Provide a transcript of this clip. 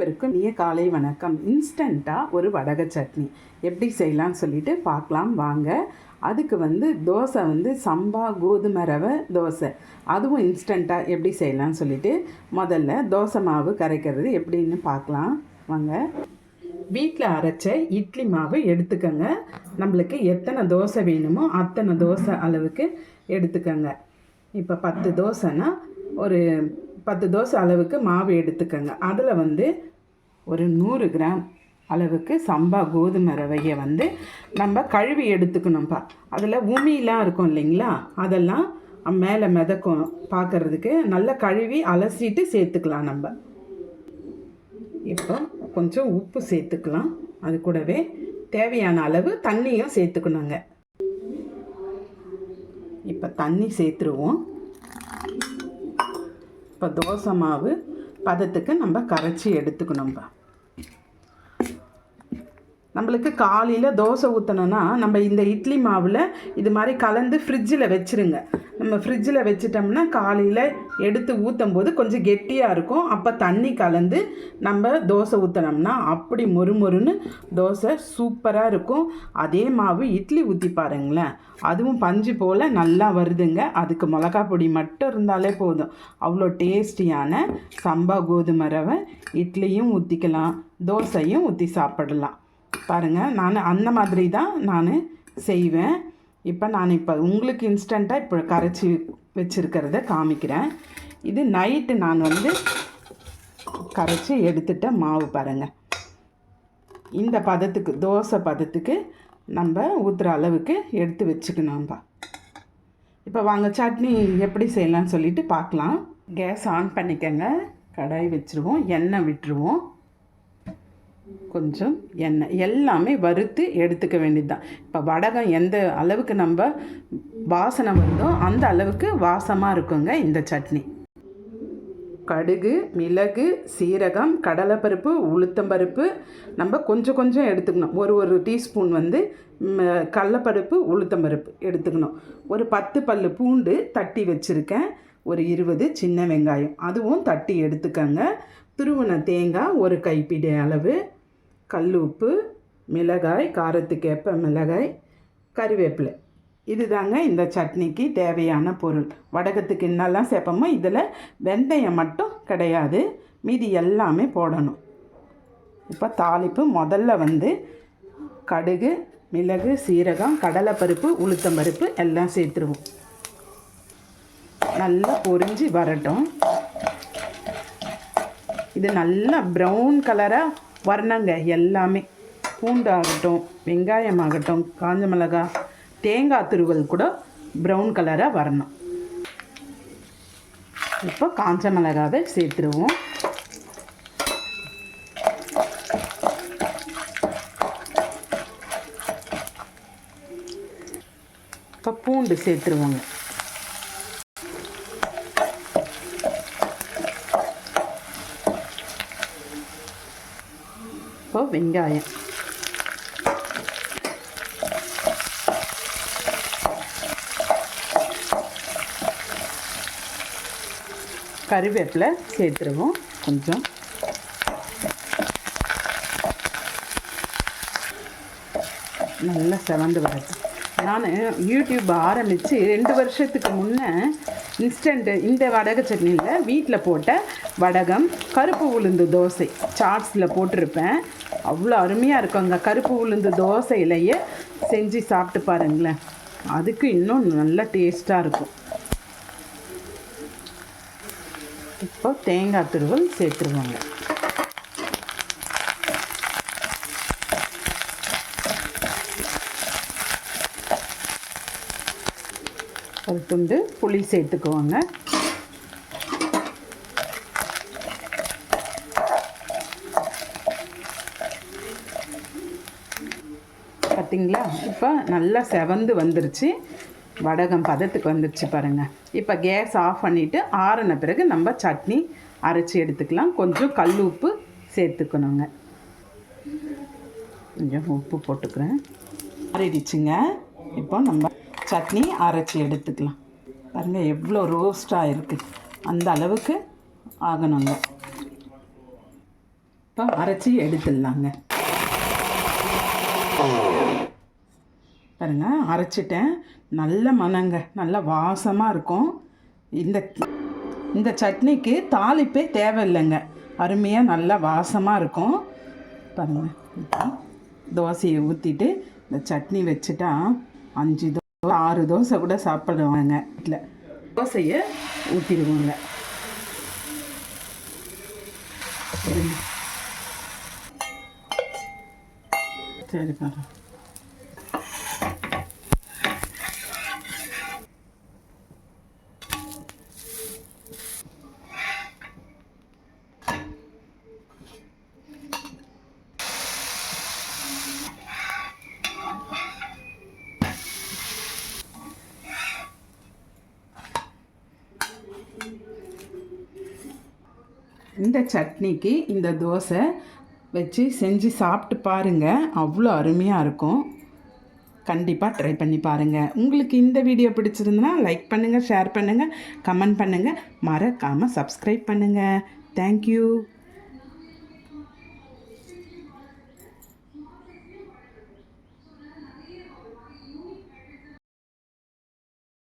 அனைவருக்கும் இனிய காலை வணக்கம். இன்ஸ்டண்ட்டாக ஒரு வடகை சட்னி எப்படி செய்யலான்னு சொல்லிட்டு பார்க்கலாம் வாங்க. அதுக்கு தோசை சம்பா கோதுமை ரவை தோசை, அதுவும் இன்ஸ்டண்ட்டாக எப்படி செய்யலான்னு சொல்லிட்டு முதல்ல தோசை மாவு கரைக்கிறது எப்படின்னு பார்க்கலாம் வாங்க. வீட்டில் அரைச்ச இட்லி மாவு எடுத்துக்கோங்க. நம்மளுக்கு எத்தனை தோசை வேணுமோ அத்தனை தோசை அளவுக்கு எடுத்துக்கோங்க. இப்போ 10 தோசைன்னா ஒரு 10 தோசை அளவுக்கு மாவு எடுத்துக்கோங்க. அதில் ஒரு 100 கிராம் அளவுக்கு சம்பா கோதுமை ரவையை நம்ம கழுவி எடுத்துக்கணும்ப்பா. அதில் உமிலாம் இருக்கும் இல்லைங்களா, அதெல்லாம் மேலே மிதக்கும் பார்க்குறதுக்கு. நல்லா கழுவி அலசிட்டு சேர்த்துக்கலாம். நம்ம இப்போ கொஞ்சம் உப்பு சேர்த்துக்கலாம். அது கூடவே தேவையான அளவு தண்ணியும் சேர்த்துக்கணுங்க. இப்போ தண்ணி சேர்த்துருவோம். இப்போ தோசை மாவு பதத்துக்கு நம்ம கரைச்சி எடுத்துக்கணும்பா. நம்மளுக்கு காலையில் தோசை ஊற்றணுன்னா நம்ம இந்த இட்லி மாவில் இது மாதிரி கலந்து ஃப்ரிட்ஜில் வச்சுருங்க. நம்ம ஃப்ரிட்ஜில் வச்சிட்டோம்னா காலையில் எடுத்து ஊற்றும் போது கொஞ்சம் கெட்டியாக இருக்கும். அப்போ தண்ணி கலந்து நம்ம தோசை ஊற்றினோம்னா அப்படி மொறுமொறுன்னு தோசை சூப்பராக இருக்கும். அதே மாவு இட்லி ஊற்றி பாருங்களேன், அதுவும் பஞ்சு போல் நல்லா வருதுங்க. அதுக்கு மிளகா பொடி மட்டும் இருந்தாலே போதும். அவ்வளோ டேஸ்டியான சம்பா கோதுமை ரவை இட்லியும் ஊற்றிக்கலாம், தோசையும் ஊற்றி சாப்பிடலாம். பாருங்கள், நான் அந்த மாதிரி தான் நான் செய்வேன். இப்போ உங்களுக்கு இன்ஸ்டண்ட்டாக இப்போ கரைச்சி வச்சுருக்கிறத காமிக்கிறேன். இது நைட்டு நான் கரைச்சி எடுத்துட்ட மாவு பாருங்கள். இந்த பதத்துக்கு தோசை பதத்துக்கு நம்ம ஊற்றுற அளவுக்கு எடுத்து வச்சுக்கணும்பா. இப்போ வாங்க சட்னி எப்படி செய்யலாம்னு சொல்லிட்டு பார்க்கலாம். கேஸ் ஆன் பண்ணிக்கங்க. கடாய் வச்சுருவோம், எண்ணெய் விட்டுருவோம். கொஞ்சம் எண்ணெய், எல்லாமே வறுத்து எடுத்துக்க வேண்டியது தான். இப்போ வடகம் எந்த அளவுக்கு நம்ம வாசனை வருதோ அந்த அளவுக்கு வாசமாக இருக்குங்க இந்த சட்னி. கடுகு, மிளகு, சீரகம், கடலைப்பருப்பு, உளுத்தம்பருப்பு நம்ம கொஞ்சம் கொஞ்சம் எடுத்துக்கணும். ஒரு டீஸ்பூன் கடலைப்பருப்பு, உளுத்தம்பருப்பு எடுத்துக்கணும். ஒரு 10 பல்லு பூண்டு தட்டி வச்சுருக்கேன். ஒரு 20 சின்ன வெங்காயம் அதுவும் தட்டி எடுத்துக்கங்க. துருவின தேங்காய் ஒரு கைப்பிடி அளவு, கல் உப்பு, மிளகாய், காரத்துக்கு ஏற்ப மிளகாய், கறிவேப்பிலை. இது தாங்க இந்த சட்னிக்கு தேவையான பொருள். வடகத்துக்கு என்னெல்லாம் சேர்ப்போமோ இதில் வெந்தயம் மட்டும் கிடையாது, மீதி எல்லாமே போடணும். இப்போ தாளிப்பு முதல்ல கடுகு, மிளகு, சீரகம், கடலைப்பருப்பு, உளுத்தம்பருப்பு எல்லாம் சேர்த்துருவோம். நல்லா பொரிஞ்சு வரட்டும். இது நல்லா ப்ரௌன் கலராக வரணுங்க. எல்லாமே பூண்டாகட்டும், வெங்காயமாகட்டும், காஞ்ச மிளகா, தேங்காய் துருவல் கூட ப்ரௌன் கலராக வரணும். இப்போ காஞ்ச மிளகாவை சேர்த்துருவோம். இப்போ பூண்டு சேர்த்துருவோங்க. இப்போ வெங்காயம், கறிவேப்பிலை சேர்த்துருவோம். கொஞ்சம் நல்லா செவந்து வருது. நான் யூடியூப் ஆரம்பித்து 2 வருஷத்துக்கு முன்னே இந்த வடகை சட்னியில் வீட்டில் போட்ட வடகம் கருப்பு உளுந்து தோசை சாட்ஸில் போட்டிருப்பேன். அவ்வளோ அருமையாக இருக்குங்க. கருப்பு உளுந்து தோசையிலையே செஞ்சு சாப்பிட்டு பாருங்களேன், அதுக்கு இன்னும் நல்ல டேஸ்ட்டாக இருக்கும். இப்போ தேங்காய் துருவல் சேர்த்துருவாங்க. ஒரு துண்டு புளி சேர்த்துக்குவாங்க. பார்த்தீங்களா, இப்போ நல்லா செவந்து வந்துருச்சு. வடகம் பதத்துக்கு வந்துருச்சு பாருங்கள். இப்போ கேஸ் ஆஃப் பண்ணிவிட்டு ஆறின பிறகு நம்ம சட்னி அரைச்சி எடுத்துக்கலாம். கொஞ்சம் கல் உப்பு சேர்த்துக்கணுங்க. கொஞ்சம் உப்பு போட்டுக்கிறேன். ஆறிடுச்சுங்க. இப்போ நம்ம சட்னி அரைச்சி எடுத்துக்கலாம். பாருங்கள் எவ்வளோ ரோஸ்டாக இருக்குது, அந்த அளவுக்கு ஆகணுங்க. இப்போ அரைச்சி எடுத்துடலாங்க. பாருங்க, அரைச்சிட்டேன். நல்ல மணங்க, நல்ல வாசமாக இருக்கும். இந்த சட்னிக்கு தாளிப்பே தேவையில்லைங்க, அருமையாக நல்லா வாசமாக இருக்கும். பாருங்கள், இப்போ தோசையை ஊற்றிட்டு இந்த சட்னி வச்சுட்டா 5 தோசை 6 தோசை கூட சாப்பிடுவாங்க. இல்லை, தோசையை ஊற்றிடுவோங்க. சரி பாருங்க. இந்த சட்னிக்கு இந்த தோசை வச்சு செஞ்சு சாப்பிட்டு பாருங்கள், அவ்வளோ அருமையாக இருக்கும். கண்டிப்பாக ட்ரை பண்ணி பாருங்கள். உங்களுக்கு இந்த வீடியோ பிடிச்சிருந்துன்னா லைக் பண்ணுங்கள், ஷேர் பண்ணுங்கள், கமெண்ட் பண்ணுங்கள், மறக்காமல் சப்ஸ்கிரைப் பண்ணுங்கள். தேங்க்யூ.